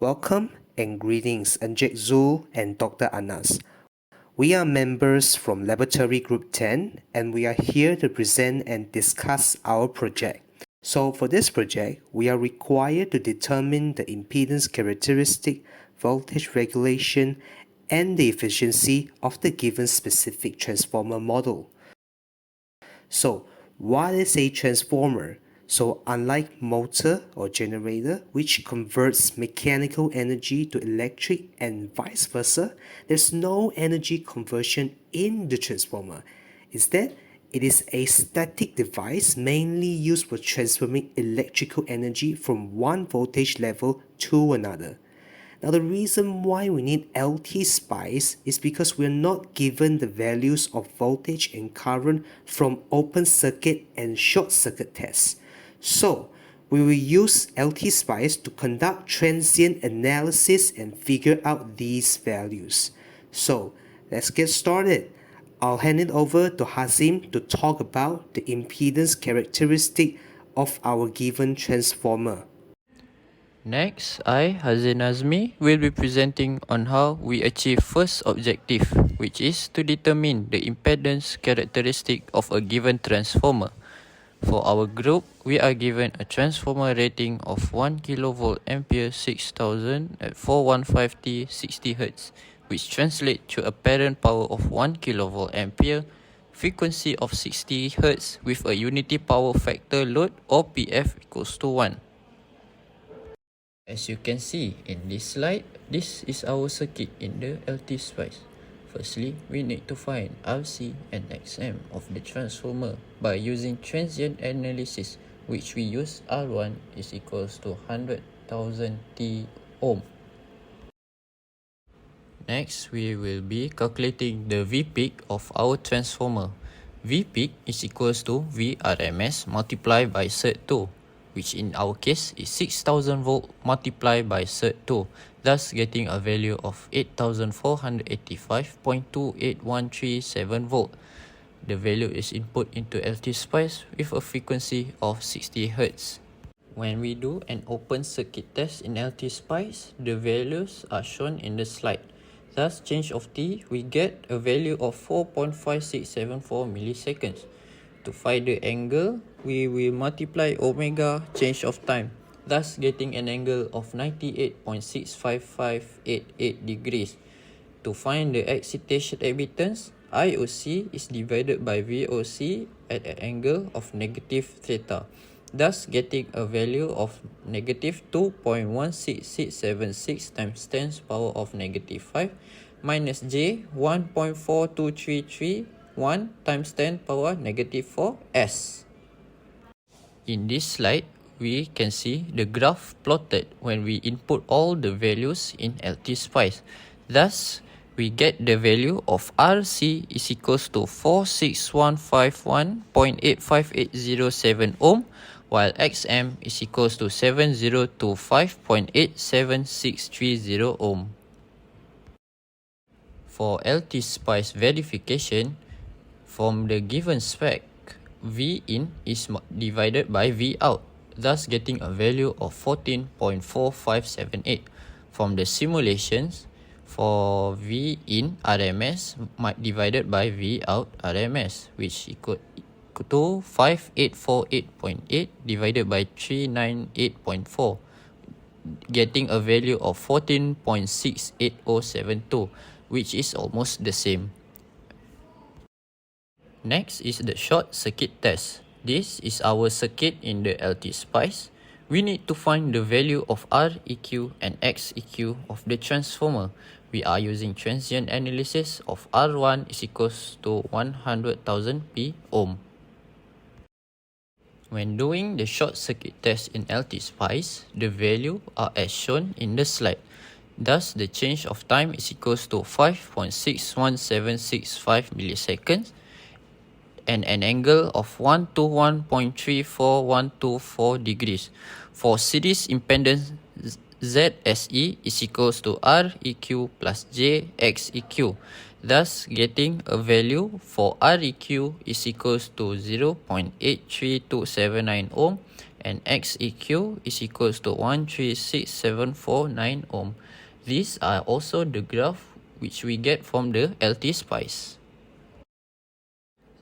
Welcome and greetings, Anjek Zul and Dr. Anas. We are members from Laboratory Group 10 and we are here to present and discuss our project. So for this project, we are required to determine the impedance characteristic, voltage regulation, and the efficiency of the given specific transformer model. So what is a transformer? So unlike motor or generator, which converts mechanical energy to electric and vice versa, there's no energy conversion in the transformer. Instead, it is a static device mainly used for transferring electrical energy from one voltage level to another. Now the reason why we need LTspice is because we are not given the values of voltage and current from open circuit and short circuit tests. So we will use LTspice to conduct transient analysis and figure out these values. So let's get started. I'll hand it over to HAZIM to talk about the impedance characteristic of our given transformer. Next, I, NAZMI, will be presenting on how we achieve first objective, which is to determine the impedance characteristic of a given transformer. For our group, we are given a transformer rating of 1 kV ampere 6000 at 415T 60 Hz, which translates to a parent power of 1 kV ampere, frequency of 60 Hz with a unity power factor load or PF equals to 1. As you can see in this slide, this is our circuit in the LTspice. Firstly, we need to find RC and XM of the transformer by using transient analysis, which we use R1 is equals to 100,000 T ohm. Next, we will be calculating the V peak of our transformer. V peak is equals to V RMS multiplied by Cert2, which in our case is 6000 volt multiplied by Cert2, thus getting a value of 8485.28137 volt. The value is input into LTspice with a frequency of 60 Hz. When we do an open circuit test in LTspice, the values are shown in the slide. Thus, change of T, we get a value of 4.5674 milliseconds. To find the angle, we will multiply omega change of time, thus getting an angle of 98.65588 degrees. To find the excitation admittance, IOC is divided by VOC at an angle of negative theta, thus getting a value of negative 2.16676 times 10 power of negative 5 minus J 1.4233 1 times 10 power negative 4 S. In this slide, we can see the graph plotted when we input all the values in LTspice. Thus, we get the value of RC is equals to 46151.85807 ohm, while XM is equals to 7025.87630 ohm. For LTspice verification, from the given spec, V in is divided by V out, thus getting a value of 14.4578. From the simulations, for V in RMS divided by V out RMS, which equal to 5848.8 divided by 398.4, getting a value of 14.68072, which is almost the same. Next is the short circuit test. This is our circuit in the LTspice. We need to find the value of Req and Xeq of the transformer. We are using transient analysis of R1 is equals to 100,000 p ohm. When doing the short circuit test in LTspice, the value are as shown in the slide. Thus, the change of time is equals to 5.61765 milliseconds and an angle of 121.34124 degrees. For series impedance, ZSE is equals to Req plus JXeq, thus getting a value for Req is equals to 0.83279 ohm and XEQ is equals to 136,749 ohm. These are also the graph which we get from the LTspice.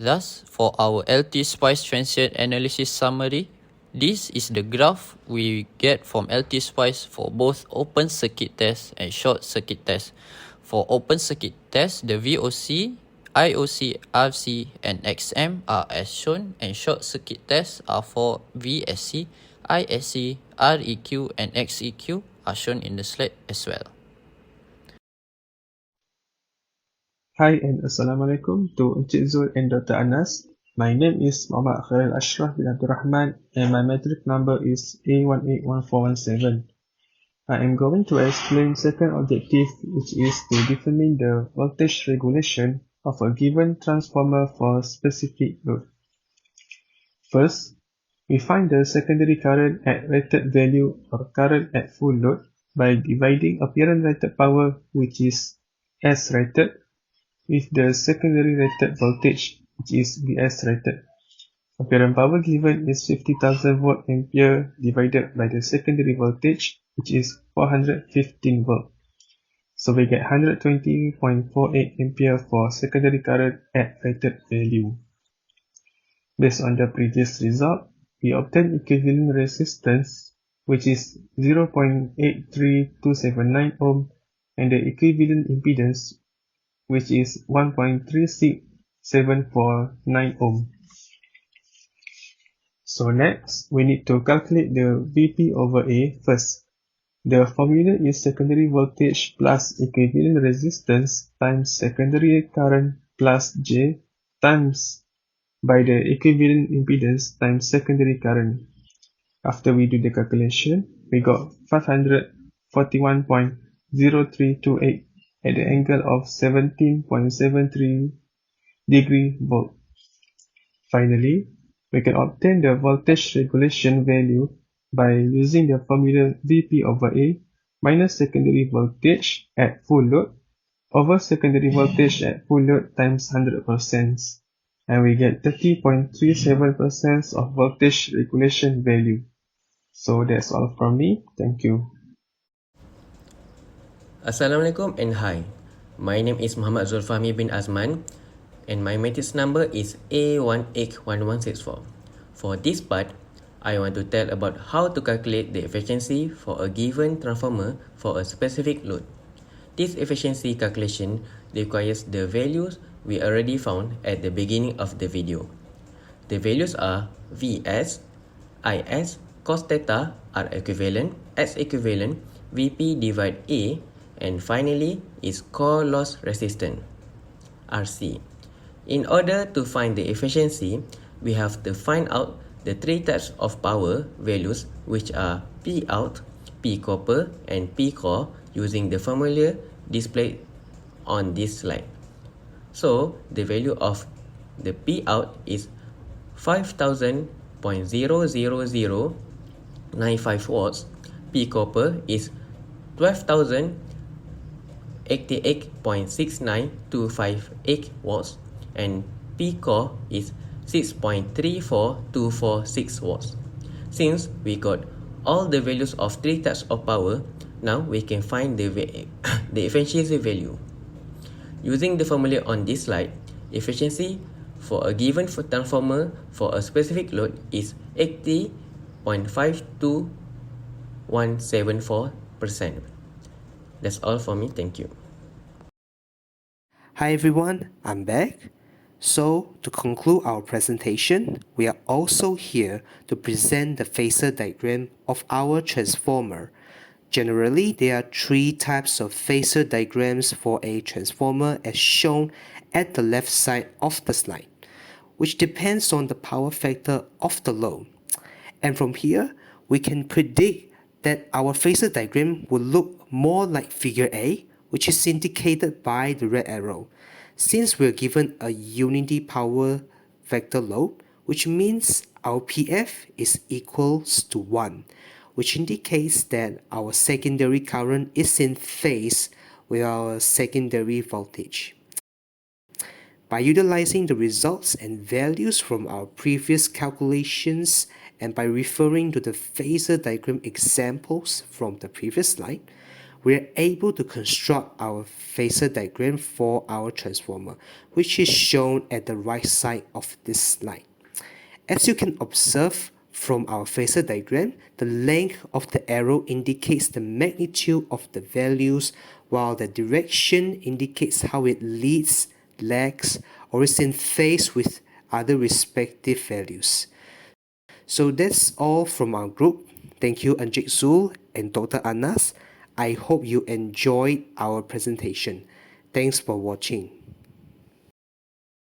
Thus, for our LTspice transient analysis summary, this is the graph we get from LTspice for both open circuit test and short circuit test. For open circuit test, the VOC, IOC, RC, and XM are as shown, and short circuit tests are for VSC, ISC, REQ, and XEQ are shown in the slide as well. Hi and Assalamualaikum to Encik Zul and Dr. Anas. My name is Muhammad KHAIRIL Ashraf bin Abdul Rahman and my metric number is A181417. I am going to explain second objective, which is to determine the voltage regulation of a given transformer for specific load. First, we find the secondary current at rated value or current at full load by dividing apparent rated power, which is S rated, with the secondary rated voltage, which is Vs rated. Apparent power given is 50,000 volt ampere divided by the secondary voltage, which is 415 volt. So we get 120.48 ampere for secondary current at rated value. Based on the previous result, we obtain equivalent resistance, which is 0.83279 ohm, and the equivalent impedance, which is 1.36749 ohm. So next, we need to calculate the Vp over A first. The formula is secondary voltage plus equivalent resistance times secondary current plus J times by the equivalent impedance times secondary current. After we do the calculation, we got 541.0328 at the angle of 17.73 degree volt. Finally, we can obtain the voltage regulation value by using the formula Vp over A minus secondary voltage at full load over secondary voltage at full load times 100%, and we get 30.37% of voltage regulation value. So that's all from me. Thank you. Assalamualaikum and hi. My name is Muhammad Zulkhairi bin AZMAN and my matrix number is A181164. For this part, I want to tell about how to calculate the efficiency for a given transformer for a specific load. This efficiency calculation requires the values we already found at the beginning of the video. The values are Vs, Is, cos theta are equivalent, S equivalent, Vp divide A, and finally is core loss resistance, RC. In order to find the efficiency, we have to find out the three types of power values, which are P out, P copper, and P core, using the formula displayed on this slide. So the value of the P out is 5000.00095 watts. P copper is 12,088.69258 watts, and P core is 6.34246 watts. Since we got all the values of three types of power, now we can find the efficiency value. Using the formula on this slide, efficiency for a given transformer for a specific load is 80.52174%. That's all for me. Thank you. Hi everyone, I'm back. So, to conclude our presentation, we are also here to present the phasor diagram of our transformer. Generally, there are three types of phasor diagrams for a transformer as shown at the left side of the slide, which depends on the power factor of the load. And from here, we can predict that our phasor diagram will look more like figure A, which is indicated by the red arrow. Since we're given a unity power factor load, which means our PF is equals to 1, which indicates that our secondary current is in phase with our secondary voltage. By utilizing the results and values from our previous calculations And by referring to the phasor diagram examples from the previous slide, we are able to construct our phasor diagram for our transformer, which is shown at the right side of this slide. As you can observe from our phasor diagram, the length of the arrow indicates the magnitude of the values, while the direction indicates how it leads, lags, or is in phase with other respective values. So that's all from our group. Thank you Encik Zul and Dr. Anas. I hope you enjoyed our presentation. Thanks for watching.